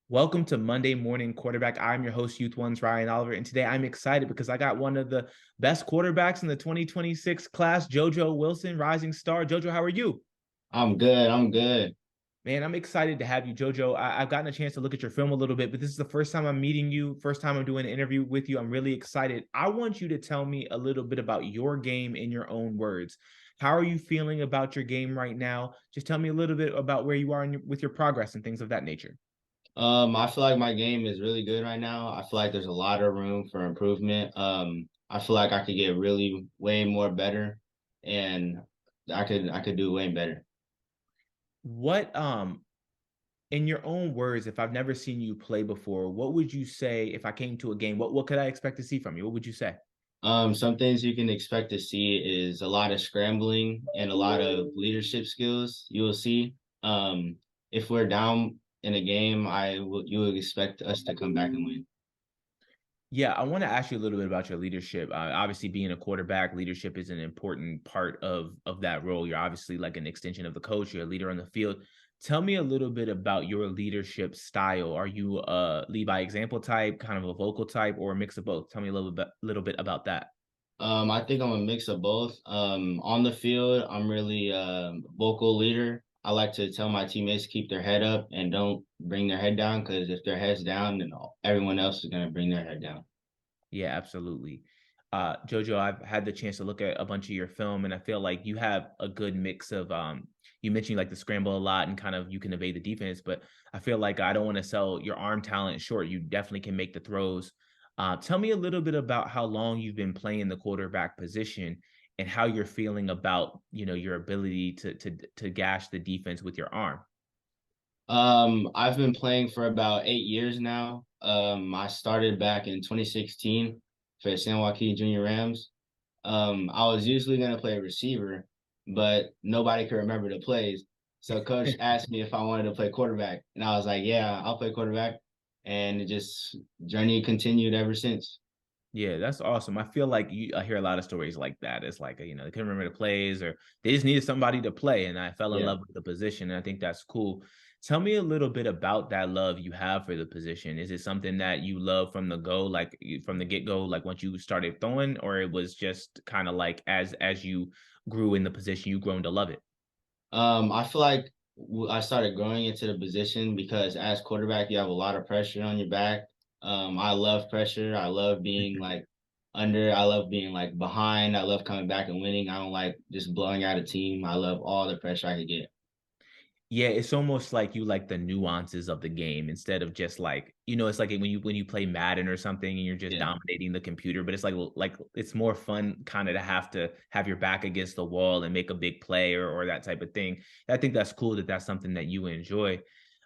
Welcome to Monday Morning Quarterback. I'm your host, Youth One's Ryan Oliver, and today I'm excited because I got one of the best quarterbacks in the 2026 class, Jojo Wilson, rising star. Jojo, how are you? I'm good. I'm good. Man, I'm excited to have you, Jojo. I've gotten a chance to look at your film a little bit, but this is the first time I'm meeting you, first time I'm doing an interview with you. I'm really excited. I want you to tell me a little bit about your game in your own words. How are you feeling about your game right now? Just tell me a little bit about where you are with your progress and things of that nature. I feel like my game is really good right now. I feel like there's a lot of room for improvement. I feel like I could get really way more better, and I could do way better. What in your own words, if I've never seen you play before, what would you say if I came to a game? What could I expect to see from you? What would you say? Some things you can expect to see is a lot of scrambling and a lot of leadership skills. You will see. If we're down in a game, you would expect us to come back and win. Yeah, I want to ask you a little bit about your leadership. Obviously, being a quarterback, leadership is an important part of that role. You're obviously like an extension of the coach. You're a leader on the field. Tell me a little bit about your leadership style. Are you a lead by example type, kind of a vocal type, or a mix of both? Tell me a little bit about that. I think I'm a mix of both. On the field, I'm really a vocal leader. I like to tell my teammates to keep their head up and don't bring their head down because if their head's down, then everyone else is going to bring their head down. Yeah, absolutely. Jojo, I've had the chance to look at a bunch of your film, and I feel like you have a good mix of you mentioned like the scramble a lot and kind of you can evade the defense, but I feel like I don't want to sell your arm talent short. You definitely can make the throws. Tell me a little bit about how long you've been playing the quarterback position and how you're feeling about, your ability to gash the defense with your arm. I've been playing for about 8 years now. I started back in 2016 for San Joaquin Junior Rams. I was usually going to play receiver, but nobody could remember the plays. So coach asked me if I wanted to play quarterback, and I was like, "Yeah, I'll play quarterback." And it just journey continued ever since. Yeah, that's awesome. I feel like I hear a lot of stories like that. It's like, they couldn't remember the plays or they just needed somebody to play. And I fell in Yeah. love with the position. And I think that's cool. Tell me a little bit about that love you have for the position. Is it something that you love from the go, like from the get go, like once you started throwing, or it was just kind of like as you grew in the position, you grown to love it? I feel like I started growing into the position because as quarterback, you have a lot of pressure on your back. I love pressure. I love being like under. I love being like behind. I love coming back and winning. I don't like just blowing out a team. I love all the pressure I could get. Yeah, it's almost like you like the nuances of the game instead of just like, it's like when you play Madden or something and you're just Yeah. dominating the computer, but it's like it's more fun kind of to have your back against the wall and make a big play or that type of thing. I think that's cool that that's something that you enjoy.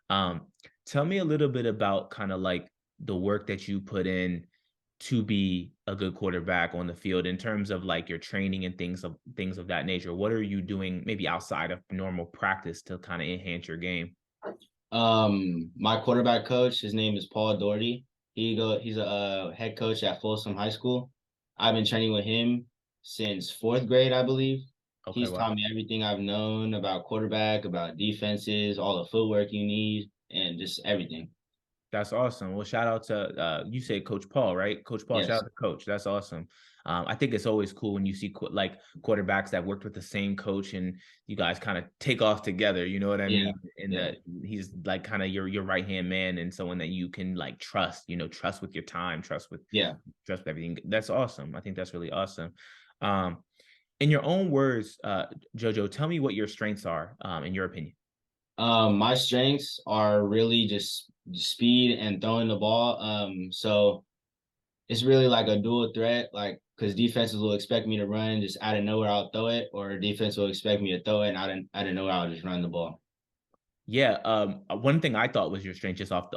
Um, Tell me a little bit about kind of like the work that you put in to be a good quarterback on the field in terms of like your training and things of that nature. What are you doing maybe outside of normal practice to kind of enhance your game? My quarterback coach, his name is Paul Doherty. He's a head coach at Folsom High School. I've been training with him since fourth grade, I believe. Okay, He's taught wow. me everything I've known about quarterback, about defenses, all the footwork you need, and just everything. That's awesome. Well, shout out to you said Coach Paul, right? Coach Paul, shout Yes. out to Coach. That's awesome. I think it's always cool when you see like quarterbacks that worked with the same coach and you guys kind of take off together. You know what I Yeah. mean? And Yeah. that he's like kind of your right hand man and someone that you can like trust. Trust with your time, Yeah. trust with everything. That's awesome. I think that's really awesome. Um, in your own words, Jojo, tell me what your strengths are, in your opinion. My strengths are really just speed and throwing the ball. So it's really like a dual threat, like because defenses will expect me to run just out of nowhere, I'll throw it, or defense will expect me to throw it and out of nowhere, I'll just run the ball. Yeah, one thing I thought was your strength just off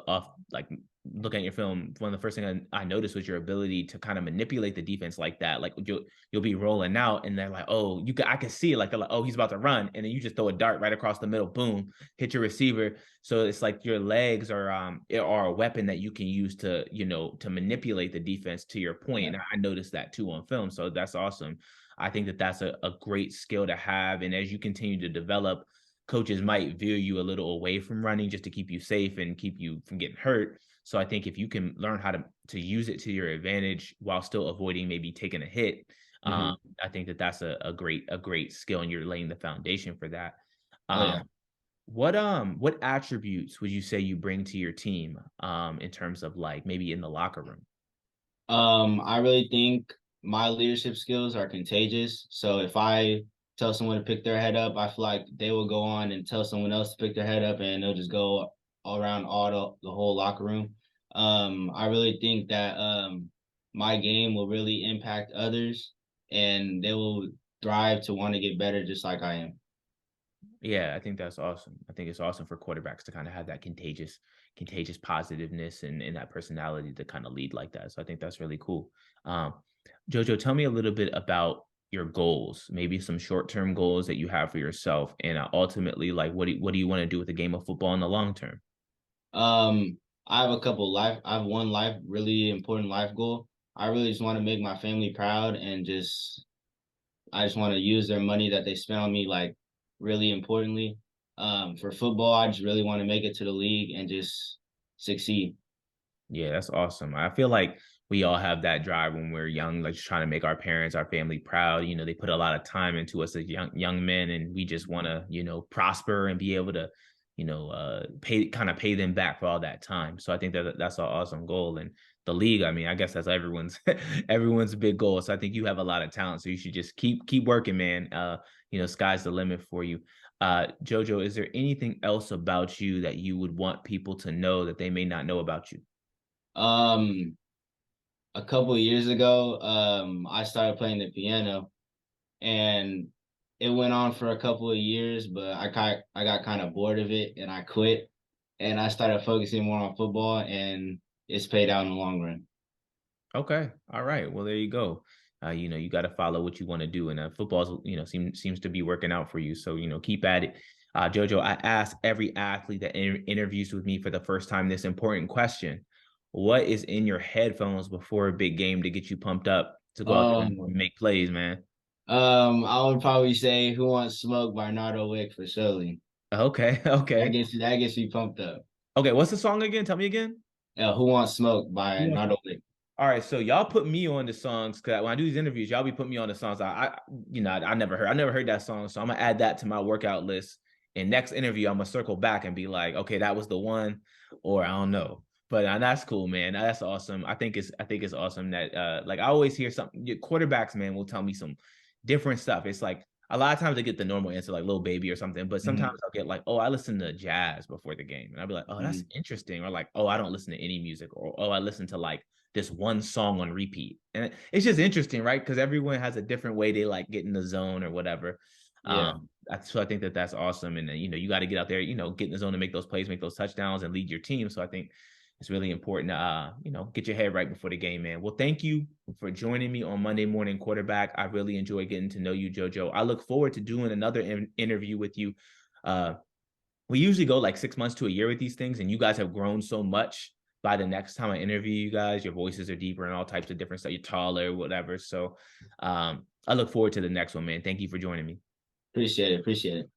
like looking at your film. One of the first thing I noticed was your ability to kind of manipulate the defense like that. Like you'll be rolling out, and they're like, oh, I can see it. Like they're like, oh, he's about to run, and then you just throw a dart right across the middle, boom, hit your receiver. So it's like your legs are a weapon that you can use to to manipulate the defense. To your point, Yeah. and I noticed that too on film. So that's awesome. I think that that's a great skill to have, and as you continue to develop coaches might veer you a little away from running just to keep you safe and keep you from getting hurt. So I think if you can learn how to use it to your advantage while still avoiding maybe taking a hit, Hmm. I think that that's a great skill, and you're laying the foundation for that. Oh yeah. Um, what attributes would you say you bring to your team in terms of like maybe in the locker room? I really think my leadership skills are contagious. So if I tell someone to pick their head up, I feel like they will go on and tell someone else to pick their head up, and they'll just go all around the whole locker room. I really think that my game will really impact others, and they will thrive to want to get better just like I am. Yeah, I think that's awesome. I think it's awesome for quarterbacks to kind of have that contagious positiveness and that personality to kind of lead like that. So I think that's really cool. Um, Jojo, tell me a little bit about your goals, maybe some short-term goals that you have for yourself, and ultimately, like, what do you want to do with the game of football in the long term? I have one life really important life goal. I really just want to make my family proud and I just want to use their money that they spend on me like really importantly. For football, I just really want to make it to the league and just succeed. Yeah, that's awesome. I feel like we all have that drive when we're young, like just trying to make our parents, our family proud. You know, they put a lot of time into us as young men, and we just want to, prosper and be able to, pay them back for all that time. So I think that that's an awesome goal. And the league, I mean, I guess that's everyone's everyone's big goal. So I think you have a lot of talent. So you should just keep working, man. Sky's the limit for you. Jojo, is there anything else about you that you would want people to know that they may not know about you? Um, a couple of years ago, I started playing the piano and it went on for a couple of years, but I got kind of bored of it and I quit and I started focusing more on football and it's paid out in the long run. Okay. All right. Well, there you go. You got to follow what you want to do, and football's seems to be working out for you. So keep at it. Jojo, I ask every athlete that interviews with me for the first time this important question: what is in your headphones before a big game to get you pumped up to go out there and Um, make plays, man? I would probably say "Who Wants Smoke" by Nardo Wick for surely. Okay. Okay. That gets me pumped up. Okay. What's the song again? Tell me again. "Who Wants Smoke" by Nardo Wick. All right, so y'all put me on the songs because when I do these interviews, y'all be putting me on the songs. I never heard that song, so I'm gonna add that to my workout list. And next interview, I'm gonna circle back and be like, okay, that was the one, or I don't know. But that's cool, man. That's awesome. I think it's awesome that like I always hear something. Quarterbacks, man, will tell me some different stuff. It's like a lot of times I get the normal answer, like Lil Baby or something, but Mm-hmm. sometimes I'll get like, oh, I listen to jazz before the game, and I'll be like, oh, that's Mm-hmm. interesting, or like, oh, I don't listen to any music, or oh, I listen to like this one song on repeat. And it's just interesting, right? Because everyone has a different way they like get in the zone or whatever. Yeah, So I think that that's awesome. And then, you got to get out there, get in the zone and make those plays, make those touchdowns and lead your team. So I think it's really important to, get your head right before the game, man. Well, thank you for joining me on Monday Morning Quarterback. I really enjoy getting to know you, Jojo. I look forward to doing another interview with you. Uh, we usually go like 6 months to a year with these things, and you guys have grown so much. By the next time I interview you guys, your voices are deeper and all types of different stuff. You're taller, whatever. So I look forward to the next one, man. Thank you for joining me. appreciate it. Appreciate it.